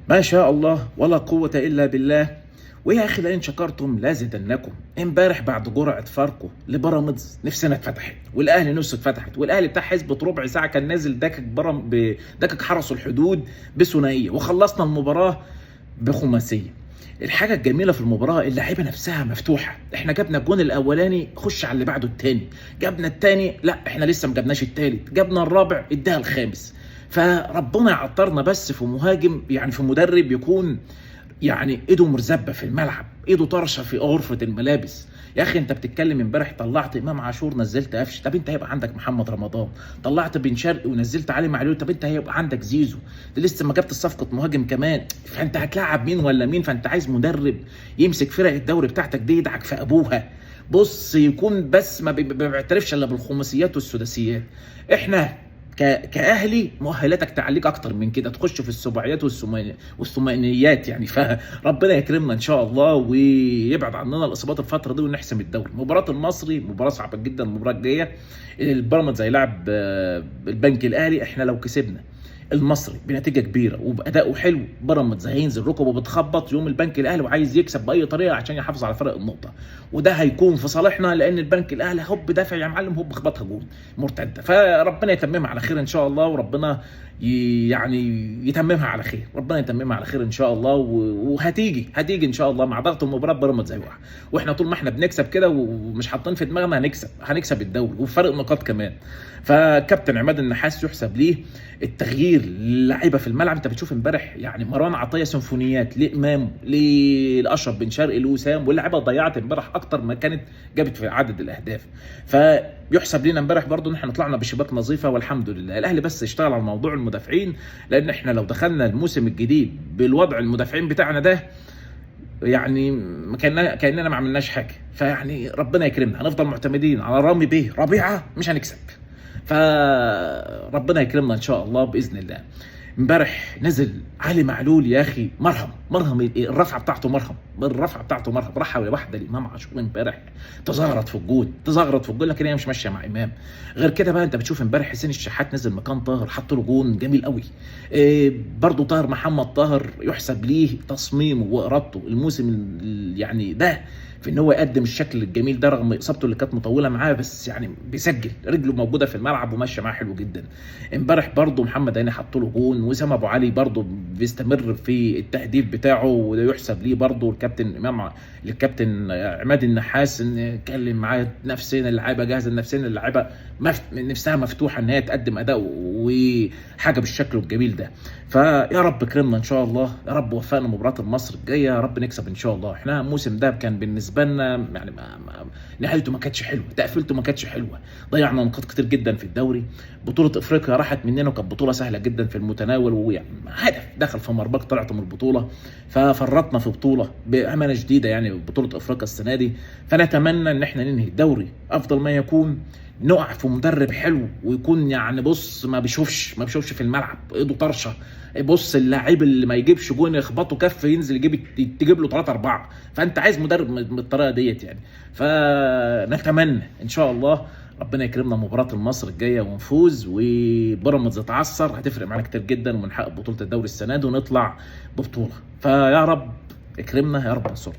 ما شاء الله ولا قوة إلا بالله. ويا أخي لئن شكرتم لازيدنكم. امبارح بعد جرعة فاركو لبيراميدز نفسنا اتفتحت، والأهلي نفسه اتفتحت، والأهلي بتاع حسبة ربع ساعة كان نازل داكك حرسوا الحدود بثنائية، وخلصنا المباراة بخماسية. الحاجة الجميلة في المباراة اللعيبة نفسها مفتوحة. احنا جبنا الجون الأولاني، خش على اللي بعده التاني، جبنا التاني، لا احنا لسه ما جبناش التالت، جبنا الرابع اداها الخامس. فربنا يعطرنا بس في مهاجم، يعني في مدرب يكون يعني ايده مرزبه في الملعب، ايده طرشه في غرفه الملابس. يا اخي انت بتتكلم امبارح طلعت امام عاشور نزلت قفش، طب انت هيبقى عندك محمد رمضان. طلعت بن شرقي ونزلت علي معلول، طب انت هيبقى عندك زيزو. ده لسه ما جبت صفقه مهاجم كمان، فانت هتلاعب مين ولا مين؟ فانت عايز مدرب يمسك فرق الدوري بتاعتك دي يدعك في ابوها. بص يكون بس ما بيعترفش الا بالخماسيات والسداسيات. احنا كاهلي مؤهلاتك تعليك اكتر من كده، تخش في السباعيات والثمانيات يعني. فربنا يكرمنا ان شاء الله ويبعد عننا الاصابات الفتره دي ونحسم الدوري. مباراه المصري مباراه صعبه جدا، المباراه الجايه البيراميدز هيلاعب البنك الاهلي. احنا لو كسبنا المصري بنتيجه كبيره وباداؤه حلو، بيراميدز هينزل ركبه بتخبط يوم البنك الاهلي وعايز يكسب باي طريقه عشان يحافظ على فرق النقطه، وده هيكون في صالحنا لان البنك الاهلي هوب دافع يا معلم، هوب خبطها جول مرتده. فربنا يتممها على خير ان شاء الله، وربنا يعني يتممها على خير، ربنا يتممها على خير ان شاء الله. وهتيجي ان شاء الله مع ضغط المباراه بيراميدز هيوقع، واحنا طول ما احنا بنكسب كده ومش حاطين في دماغنا هنكسب الدوري وفرق نقاط كمان. فكابتن عماد النحاس يحسب ليه التغيير للعيبه في الملعب. انت بتشوف امبارح يعني مروان عطيه سيمفونيات لامام لاشرف بن شرقي لوسام، واللعيبه ضيعت امبارح اكتر ما كانت جابت في عدد الاهداف. فيحسب لينا امبارح برضو ان احنا طلعنا بشباك نظيفه والحمد لله. الاهلي بس اشتغل على موضوع المدافعين، لان احنا لو دخلنا الموسم الجديد بالوضع المدافعين بتاعنا ده يعني كاننا ما عملناش حاجه. فيعني ربنا يكرمنا، هنفضل معتمدين على رامي بيه ربيعه مش هنكسب. فربنا يكرمنا ان شاء الله باذن الله. امبارح نزل علي معلول يا اخي، مرهم الرفعه بتاعته، مرهم راحه واحده لامام عاشور امبارح، تزغرط في الجول لكن هي مش ماشيه مع امام. غير كده بقى انت بتشوف امبارح حسين الشحات نزل مكان طاهر، حط له جون جميل قوي. برضو طاهر محمد طاهر يحسب ليه تصميمه وارادته الموسم يعني ده في ان هو يقدم الشكل الجميل ده رغم اصابته اللي كانت مطوله معاه، بس يعني بيسجل، رجله موجوده في الملعب وماشيه معاه حلو جدا. امبارح برضو محمد هاني حط له جون، وسام ابو علي برضو بيستمر في التهديف بتاعه، وده يحسب ليه برضو الكابتن عماد النحاس ان اتكلم معاه نفسيا اللعيبه جاهزه، نفسيا اللعيبه نفسها مفتوحه ان هي تقدم اداء وحاجه بالشكل الجميل ده. فيا رب كرمنا ان شاء الله، يا رب وفقنا مباراه مصر الجايه، يا رب نكسب ان شاء الله. احنا الموسم ده كان بالنسبه لنا يعني نهايته ما كانتش حلوه، تقفيلته ما كانتش حلوه، ضيعنا نقاط كتير جدا في الدوري. بطوله افريقيا راحت مننا وكانت بطوله سهله جدا في المتناول، ويعني هدف دخل في مرماك طلعت من البطوله، ففرطنا في بطوله بامانه شديده يعني بطوله افريقيا السنه دي. فنتمنى ان احنا ننهي الدوري افضل ما يكون، نقع في مدرب حلو ويكون يعني بص ما بيشوفش في الملعب، ايده طرشه. بص اللاعب اللي ما يجيبش جون يخبطه كف ينزل تجيب له 3-4. فانت عايز مدرب من الطريقه ديت يعني. فنتمنى ان شاء الله ربنا يكرمنا مباراه المصري الجايه ونفوز، وبيراميدز يتعثر هتفرق معانا كتير جدا، ونحقق بطوله الدوري السنه دي ونطلع ببطوله. فيا رب اكرمنا، يا رب انصرنا.